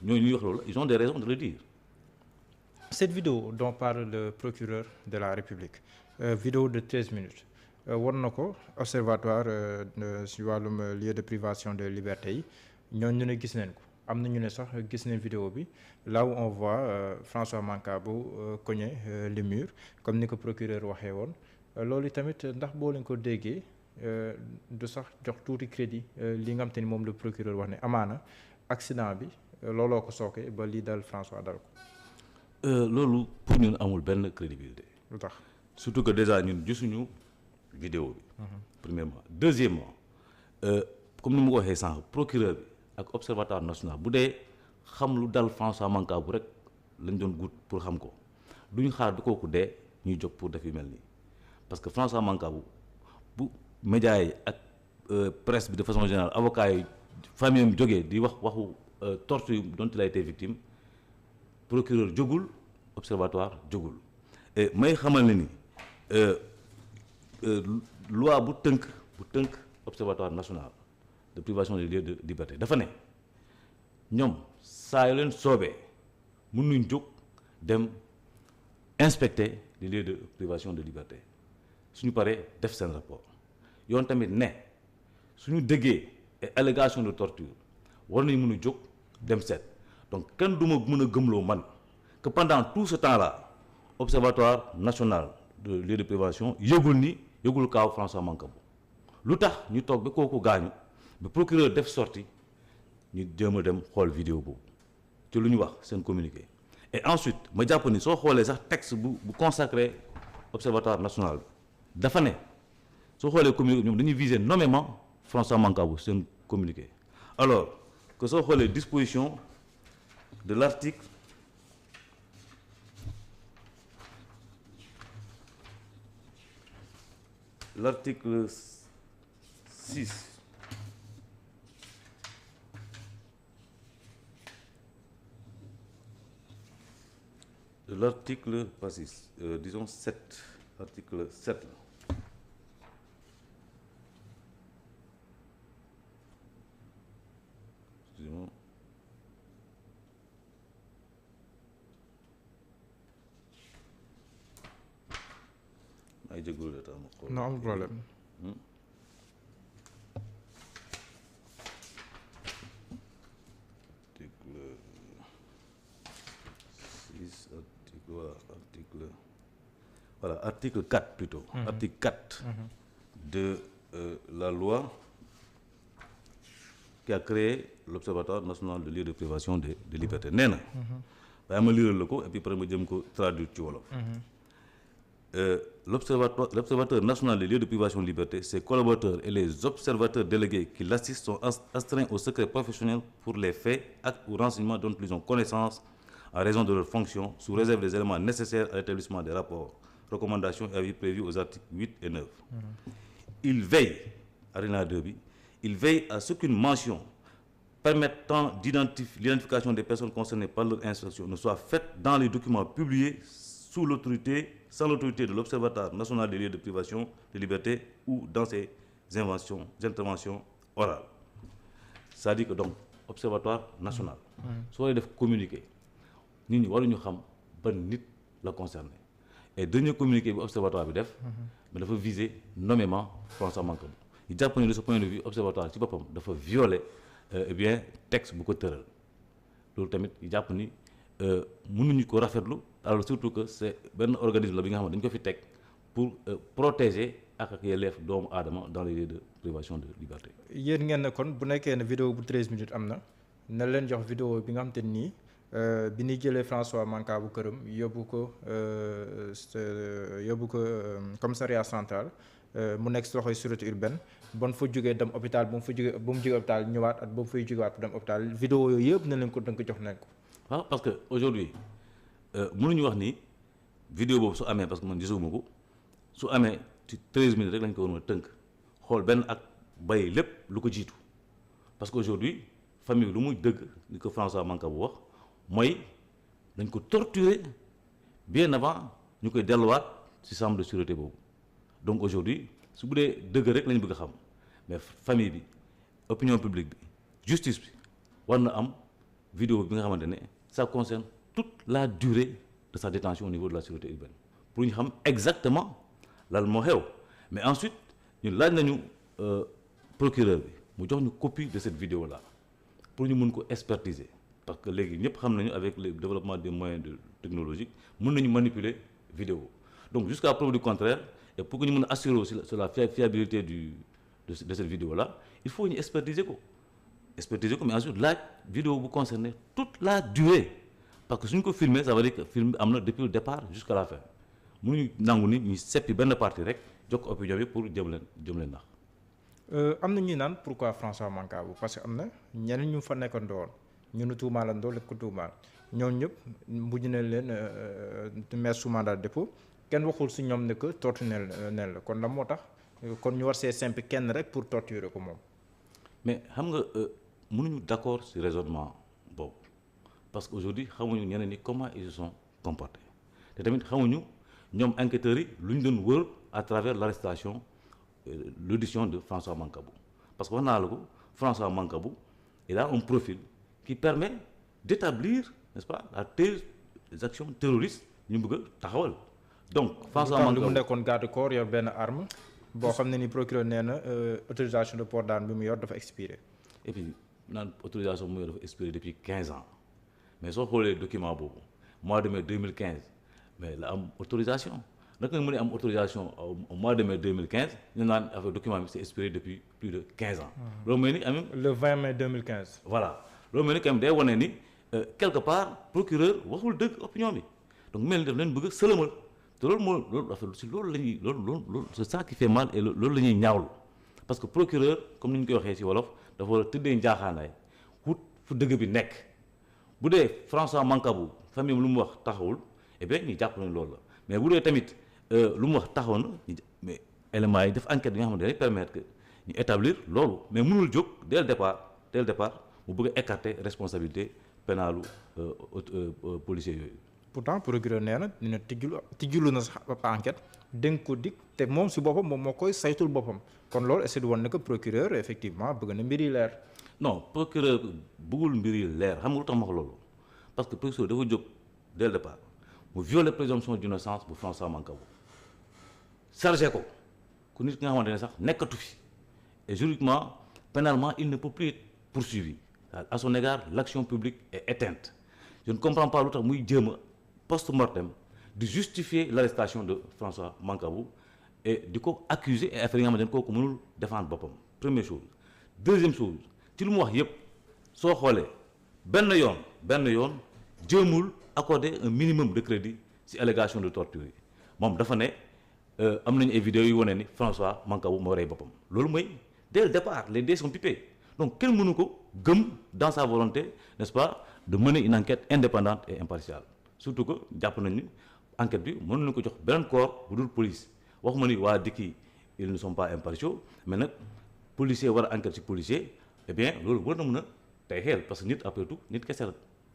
ñooñu ñuy wax loolu ils ont des raisons de le dire. Cette vidéo dont parle le procureur de la République vidéo de 13 minutes war na ko observatoire si wàllum lieu de privation de liberté yi ñooñu ñu ne gis neen ko am na ñu ne sax gis neen vidéo bi là où on voit François Mancabou cogner les murs comme ni ko procureur waxee woon loolu tamit ndax boo leen ko déggee du sax jox tuuti crédit li nga xam te ni moom le procureur wax ne amaana accident bi looloo ko sooke ba lii dal François dal ko. loolu pour ñun amul benn crédibilité. lu tax surtout que déjà ñun gisuñu vidéo bi. premièrement deuxièmement comme ni ma ko waxee sànq procureur bi ak observatoire national bu dee xam lu dal François Mancabou rek lañ doon gut pour xam ko duñ xaar bi kooku dee ñuy jóg pour def yu mel nii parce que François Mancabou bu médias yi ak presse bi de façon générale avocats yi famille am jógee di wax waxu torture dont il a été victime procureur jógul observatoire jógul et may xamal ne ni loi bu tënk observatoire national de privation des lieux de liberté dafa ne ñoom saa yu leen soobee mën nuñ jóg dem inspecter les lieux de privation de liberté suñu paree def seen rapport yoon tamit ne suñu déggee et allégation de torture war nañ mën a jóg dem seet donc kenn du ma mën a gëmloo man que pendant tout ce temps-là observatoire national de lieu de privation yëgul kaaw François Mancabou lu tax ñu toog ba kooku gaañu ba procureur def sortie ñu jéem a dem xool vidéo boobu ci lu ñu wax seen communiqué et ensuite ma jàpp ni soo xoolee sax texte bu consacré observatoire national bi dafa ne soo xoolee communiqué ñoom dañuy viser nommément François Mancabou seen communiqué alors que soo xoolee disposition de l'article l'article 6 de l'article pas 6 disons 7 article 7 là. Excusez-moi. ay jégalu la tam xool. non amul problème. article 6 article 4 plutôt. Article 4 de la loi qui a créé l'Observatoire national de lieu de privation de liberté nee na. waaye ma liiral la ko et puis après ma jëm ko traduire ci wolof. L'Observateur national des lieux de privation de liberté, ses collaborateurs et les observateurs délégués qui l'assistent sont astreints au secret professionnel pour les faits, actes ou renseignements dont ils ont connaissance en raison de leurs fonctions, sous réserve des éléments nécessaires à l'établissement des rapports, recommandations et avis prévus aux articles 8 et 9. Il veille, alinéa 2 bi, il veille à ce qu'une mention permettant l'identification des personnes concernées par leur instruction ne soit faite dans les documents publiés sans l'autorité de l'Observatoire national des lieux de privation de liberté ou dans ses interventions orales. C'est-à-dire que donc observatoire national soo def communiqué nit ñi waruñu xam ban nit la concerné et dernier communiqué bi observatoire bi def mais dafa viser nommément François Mancabou ñu jàpp ne de ce point de vue observatoire ci boppam dafa violer eh bien texte bu ko tëral loolu tamit ñu jàpp ni mënuñu ko rafetlu alors surtout que c'est benn organisme la bi nga xam ne dañu ko fi teg pour protéger ak yelleef doomu aadama dans les lieux de privation de liberté. yéen ngeen ne kon bu nekkee ne vidéo bu 13 minutes am na leen jox vidéo bi nga xam te nii bi ñuy jëlee François Mancabou këram yóbbu ko commissariat central mu nekk si loxoy sûreté urbaine bon fa jógee dem hôpital ba mu jógee hôpital ñëwaat at ba mu fay jógewaat dem hôpital vidéo yooyu yëpp na leen ko dënk jox nañ ko. waaw parce que aujourd'hui mënuñu wax ni vidéo boobu su amee parce que man gisuma ko su amee ci 13 minutes rek lañ ko war a tënk xool benn ak bay lépp lu ko jiitu parce que aujourd'hui famille lu muy dëgg ni ko François Mancabou wax mooy dañ ko torturer bien avant ñu koy delluwaat ci chambre de sûreté boobu donc aujourd'hui su bu dee dëgg rek lañ bëgg a xam mais famille bi opinion publique bi justice bi war na am vidéo bi nga xamante ne ça concerne toute la durée de sa détention au niveau de la sûreté urbaine pour ñu xam exactement lan moo xew mais ensuite ñu laaj nañu procureur bi mu jox ñu copie de cette vidéo là pour ñu mun ko expertiser parce que léegi ñëpp xam nañu avec le développement des moyens technologiques mën nañu manipuler vidéo donc jusqu'à preuve du contraire et pour que ñu mën a assurer aussi sur la fiabilité de cette vidéo là il faut ñu expertiser ko mais ensuite laaj vidéo bu concerner toute la durée parce que suñ ko filmer ça veut dire que film bi am na depuis le départ jusqu'à la fin mënuñu nangu ni ñu seppi benn partie rek jox ko opinion bi pour jëm leen nax. am na ñuy naan pourquoi François Mancabou parce que am na ñeneen ñu fa nekkandoon ñu nu tuumaalandoo lépp ko tuumaal ñoom ñëpp mujj na leen mettre sous mandat de dépôt kenn waxul si ñoom ne que torture nel la kon la moo tax kon ñu war see simple kenn rek pour torturer ko moom. mais xam nga mënuñu d'accord ci raisonnement boobu parce que aujourd'hui xamuñu ñeneen ni comment ils se sont comportés te tamit xamuñu ñoom enquêteurs yi lu ñu doon wër à travers l'arrestation l'audition de François Mancabou parce que wax naa la ko François Mancabou il a un profil qui permet d'établir n'est-ce pas la thèse des actions terroristes ñu bëgg a taxawal donc François Mancabou mu nekkoon garde corps yor benn arme boo xam ne ni procureur nee na autorisation de port d'arme bi mu yor dafa expiré et puis naan autorisation bi mu yor dafa expiré depuis 15 ans mais soo xoolee document boobu mois de mai 2015 mais la am autorisation naka nga mën a am autorisation au mois de mai 2015 ñu naan affaire document bi c'est expiré depuis plus de 15 ans. loolu mooy ni am le 20 mai 2015. voilà loolu mooy ni quand même day wane ni quelque part procureur waxul dëgg opinion bi donc mel ni daf leen bëgg a sëlëmal te loolu affaire si loolu la ñuy loolu c'est ça qui fait mal et loolu la ñuy ñaawlu parce que procureur comme ni ñu koy waxee ci wolof dafa war a tëddee njaaxaanaay wut fu dëgg bi nekk bu dee François Mancabou famille lu mu wax taxawul eh bien ñu jàpp nañ loolu la mais bu dee tamit. lu mu wax taxaw na mais éléments yi def enquête yi nga xam ne dañuy permettre que ñu établir loolu mais mënul jóg dès le départ mu bëgg a écarter responsabilité pénalu policiers yooyu. pourtant procureur nee na dina tijjulu na sax ab enquête dénk ko dig te moom si boppam moom moo koy saytul boppam kon loolu est-ce que woon na que procureur effectivement bëgg na mbir yi leer. non procureur bëggul mbir yi leer xam nga lu tax ma wax loolu parce que procureur dafa jóg dès le départ mu violer présomption d'innocence bu François Mancabou chargé ko ku nit ki nga xamante ne sax nekkatu fi et juridiquement pénalement il ne peut plus être poursuivi à son égard l'action publique est éteinte je ne comprends pas lu tax muy jéem a post-mortem di justifier l'arrestation de François Mancabou et di ko accuser et affaire yi nga xamante ne kooku mënul défendre boppam première chose deuxième chose ci lu mu wax yépp soo xoolee benn yoon jéemul accorder un minimum de crédit ci allégation de torture yi moom dafa ne am nañu ay vidéos yu wane ni François Mancabou moo rey boppam loolu mooy dès le départ les dés sont pipés donc kenn mënu ko gëm dans sa volonté n'est-ce pas de mener une enquête indépendante et impartiale surtout que jàpp nañu enquête bi mënu nañu ko jox beneen corps bu dul police waxuma ni waa dikki ils ne sont pas impartiaux mais nag policier war a enquête ci policier eh bien loolu war na mën a tey xeel parce que nit après tout nit kese la